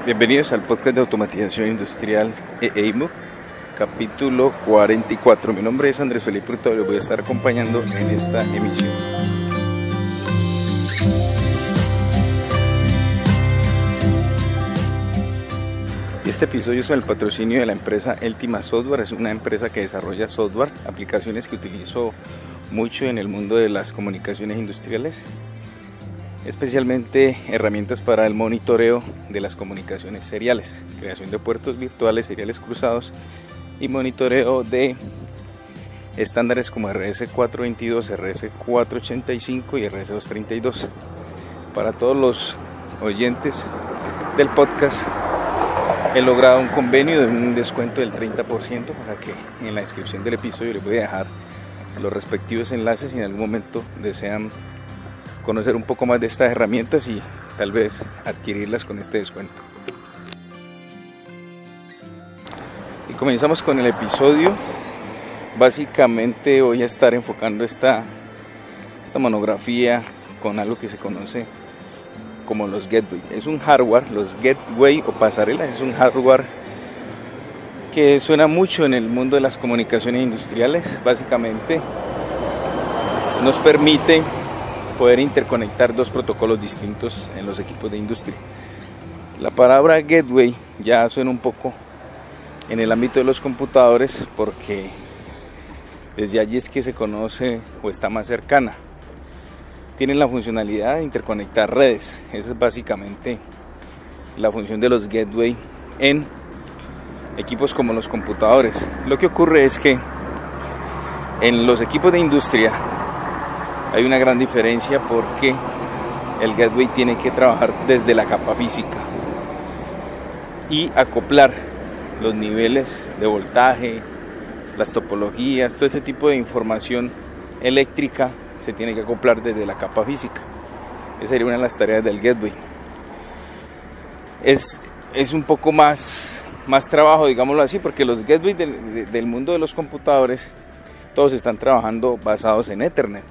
Bienvenidos al podcast de automatización industrial EIMU, capítulo 44. Mi nombre es Andrés Felipe Hurtado y les voy a estar acompañando en esta emisión. Este episodio es con el patrocinio de la empresa Eltima Software. Es una empresa que desarrolla software, aplicaciones que utilizo mucho en el mundo de las comunicaciones industriales, especialmente herramientas para el monitoreo de las comunicaciones seriales, creación de puertos virtuales, seriales cruzados y monitoreo de estándares como RS422, RS485 y RS232. Para todos los oyentes del podcast, he logrado un convenio de un descuento del 30% para que en la descripción del episodio les voy a dejar los respectivos enlaces si en algún momento desean conocer un poco más de estas herramientas y tal vez adquirirlas con este descuento. Y comenzamos con el episodio. Básicamente voy a estar enfocando esta monografía con algo que se conoce como los gateway. Es un hardware, los gateway o pasarelas, es un hardware que suena mucho en el mundo de las comunicaciones industriales. Básicamente nos permite poder interconectar dos protocolos distintos en los equipos de industria. La palabra gateway ya suena un poco en el ámbito de los computadores porque desde allí es que se conoce o está más cercana. Tienen la funcionalidad de interconectar redes. Esa es básicamente la función de los gateway en equipos como los computadores. Lo que ocurre es que en los equipos de industria hay una gran diferencia porque el gateway tiene que trabajar desde la capa física y acoplar los niveles de voltaje, las topologías, todo ese tipo de información eléctrica se tiene que acoplar desde la capa física. Esa sería una de las tareas del gateway. Es un poco más trabajo, digámoslo así, porque los gateways del mundo de los computadores todos están trabajando basados en Ethernet.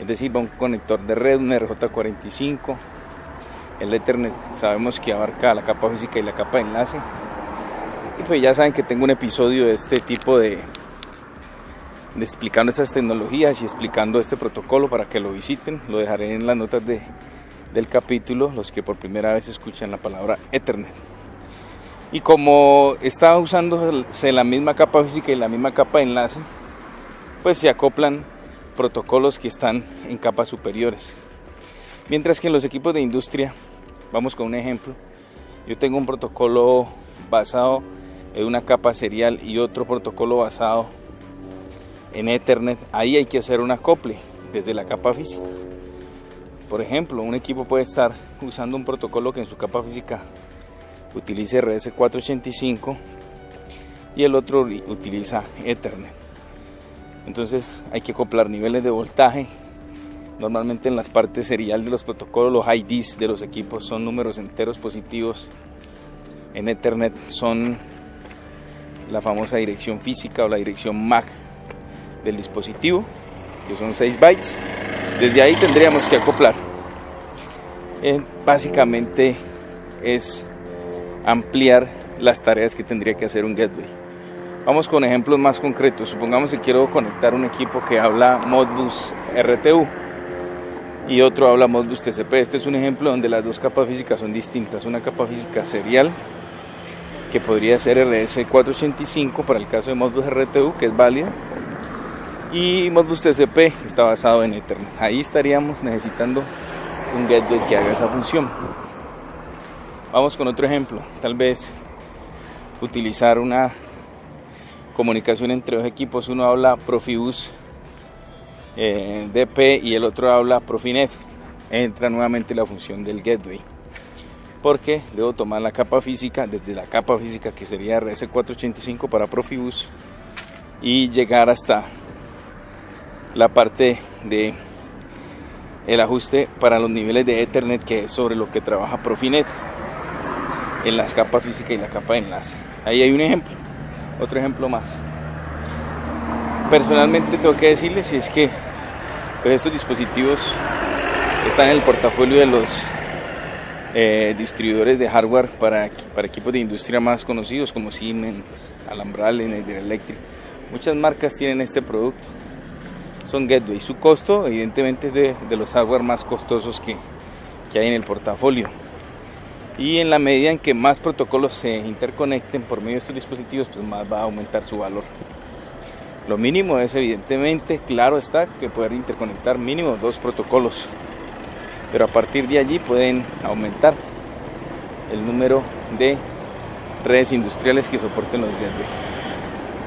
Es decir, va un conector de red, un RJ45. El Ethernet sabemos que abarca la capa física y la capa de enlace. Y pues ya saben que tengo un episodio de este tipo de explicando estas tecnologías y explicando este protocolo para que lo visiten. Lo dejaré en las notas del capítulo, los que por primera vez escuchan la palabra Ethernet. Y como está usándose la misma capa física y la misma capa de enlace, pues se acoplan protocolos que están en capas superiores. Mientras que en los equipos de industria, vamos con un ejemplo, yo tengo un protocolo basado en una capa serial y otro protocolo basado en Ethernet. Ahí hay que hacer un acople desde la capa física. Por ejemplo, un equipo puede estar usando un protocolo que en su capa física utilice RS485 y el otro utiliza Ethernet. Entonces hay que acoplar niveles de voltaje. Normalmente en las partes serial de los protocolos, los IDs de los equipos son números enteros positivos. En Ethernet son la famosa dirección física o la dirección MAC del dispositivo, que son 6 bytes. Desde ahí tendríamos que acoplar. Básicamente es ampliar las tareas que tendría que hacer un gateway. Vamos con ejemplos más concretos. Supongamos que quiero conectar un equipo que habla Modbus RTU y otro habla Modbus TCP. Este es un ejemplo donde las dos capas físicas son distintas. Una capa física serial, que podría ser RS485 para el caso de Modbus RTU, que es válida, y Modbus TCP está basado en Ethernet. Ahí estaríamos necesitando un gateway que haga esa función. Vamos con otro ejemplo. Tal vez utilizar una comunicación entre dos equipos. Uno habla Profibus DP y el otro habla Profinet. Entra nuevamente la función del gateway, porque debo tomar la capa física, desde la capa física que sería RS485 para Profibus, y llegar hasta la parte de el ajuste para los niveles de Ethernet, que es sobre lo que trabaja Profinet en las capas física y la capa de enlace. Ahí hay un ejemplo. Otro ejemplo más. Personalmente tengo que decirles si es que pues estos dispositivos están en el portafolio distribuidores de hardware para equipos de industria más conocidos como Siemens, Alhambra, Schneider Electric. Muchas marcas tienen este producto, son Gateway. Su costo evidentemente es de los hardware más costosos que hay en el portafolio, y en la medida en que más protocolos se interconecten por medio de estos dispositivos, pues más va a aumentar su valor. Lo mínimo es evidentemente, claro está, que poder interconectar mínimo 2 protocolos, pero a partir de allí pueden aumentar el número de redes industriales que soporten los Gateway.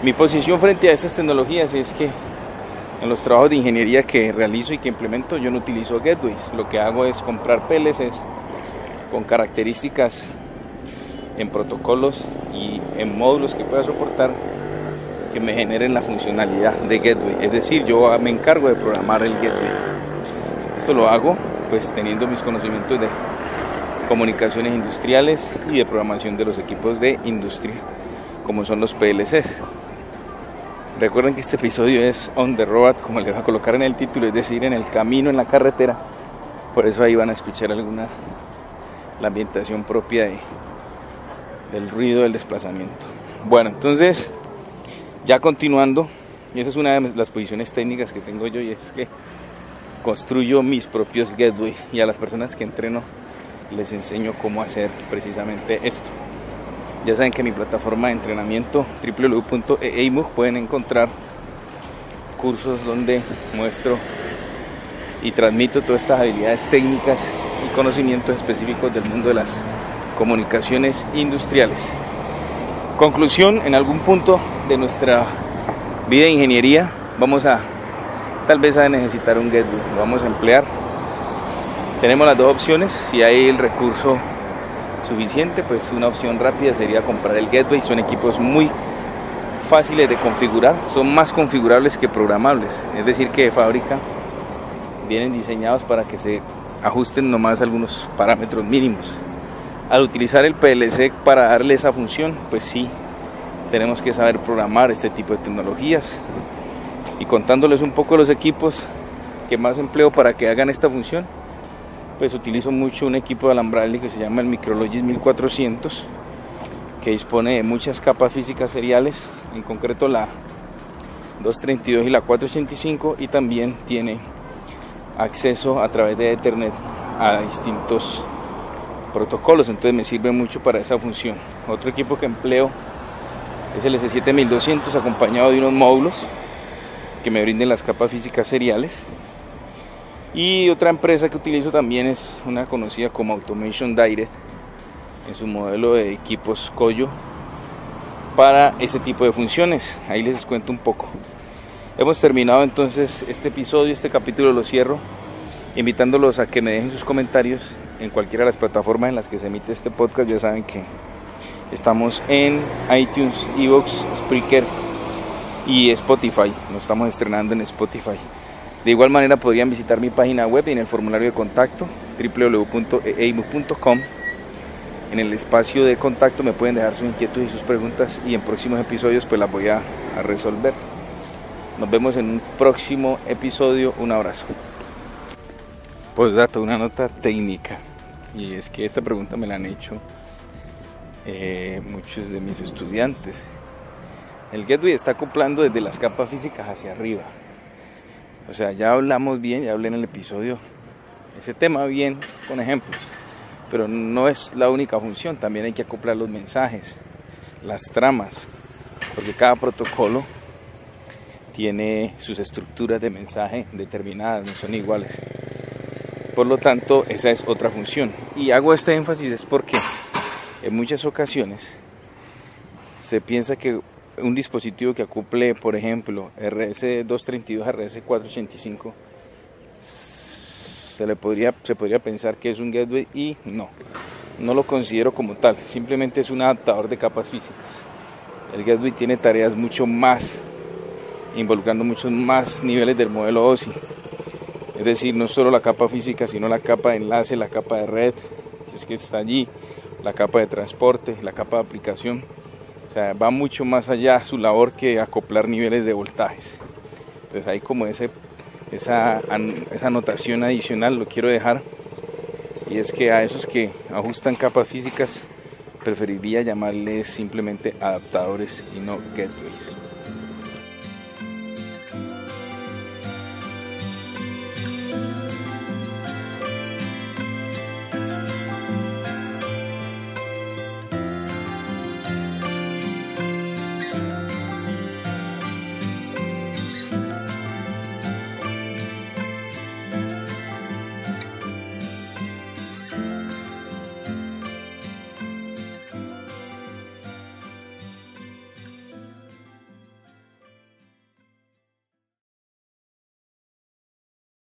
Mi posición frente a estas tecnologías es que en los trabajos de ingeniería que realizo y que implemento, yo no utilizo Gateways. Lo que hago es comprar PLCs con características en protocolos y en módulos que pueda soportar, que me generen la funcionalidad de Gateway. Es decir, yo me encargo de programar el Gateway. Esto lo hago pues teniendo mis conocimientos de comunicaciones industriales y de programación de los equipos de industria, como son los PLCs. Recuerden que este episodio es on the road, como les voy a colocar en el título, es decir, en el camino, en la carretera. Por eso ahí van a escuchar la ambientación propia del ruido del desplazamiento. Bueno, entonces, ya continuando, y esa es una de las posiciones técnicas que tengo yo, y es que construyo mis propios Gateway, y a las personas que entreno les enseño cómo hacer precisamente esto. Ya saben que en mi plataforma de entrenamiento www.eimug pueden encontrar cursos donde muestro y transmito todas estas habilidades técnicas y conocimientos específicos del mundo de las comunicaciones industriales. Conclusión: en algún punto de nuestra vida de ingeniería vamos tal vez a necesitar un Gateway, lo vamos a emplear. Tenemos las dos opciones. Si hay el recurso suficiente, pues una opción rápida sería comprar el Gateway. Son equipos muy fáciles de configurar, son más configurables que programables, es decir, que de fábrica vienen diseñados para que se ajusten nomás algunos parámetros mínimos. Al utilizar el PLC para darle esa función, pues sí, tenemos que saber programar este tipo de tecnologías. Y contándoles un poco de los equipos que más empleo para que hagan esta función, pues utilizo mucho un equipo de Alhambra que se llama el Micrologis 1400, que dispone de muchas capas físicas seriales, en concreto la 232 y la 485, y también tiene acceso a través de Ethernet a distintos protocolos, entonces me sirve mucho para esa función. Otro equipo que empleo es el S7200, acompañado de unos módulos que me brinden las capas físicas seriales. Y otra empresa que utilizo también es una conocida como Automation Direct, en su modelo de equipos Koyo, para ese tipo de funciones. Ahí les cuento un poco. Hemos terminado entonces este episodio, este capítulo lo cierro invitándolos a que me dejen sus comentarios en cualquiera de las plataformas en las que se emite este podcast. Ya saben que estamos en iTunes, iVoox, Spreaker y Spotify. Nos estamos estrenando en Spotify. De igual manera podrían visitar mi página web y en el formulario de contacto www.eimug.com. En el espacio de contacto me pueden dejar sus inquietudes y sus preguntas, y en próximos episodios pues las voy a resolver. Nos vemos en un próximo episodio. Un abrazo. Postdata, una nota técnica, y es que esta pregunta me la han hecho muchos de mis estudiantes. El Gateway está acoplando desde las capas físicas hacia arriba. O sea, ya hablamos bien, ya hablé en el episodio ese tema bien con ejemplos, pero no es la única función. También hay que acoplar los mensajes, las tramas, porque cada protocolo tiene sus estructuras de mensaje determinadas, no son iguales. Por lo tanto, esa es otra función. Y hago este énfasis es porque en muchas ocasiones se piensa que un dispositivo que acople, por ejemplo, RS232 a RS485, se podría pensar que es un Gateway, y no lo considero como tal. Simplemente es un adaptador de capas físicas. El Gateway tiene tareas mucho más, involucrando muchos más niveles del modelo OSI. Es decir, no solo la capa física, sino la capa de enlace, la capa de red, si es que está allí, la capa de transporte, la capa de aplicación. O sea, va mucho más allá su labor que acoplar niveles de voltajes. Entonces hay como esa anotación adicional, lo quiero dejar y es que a esos que ajustan capas físicas preferiría llamarles simplemente adaptadores y no gateways.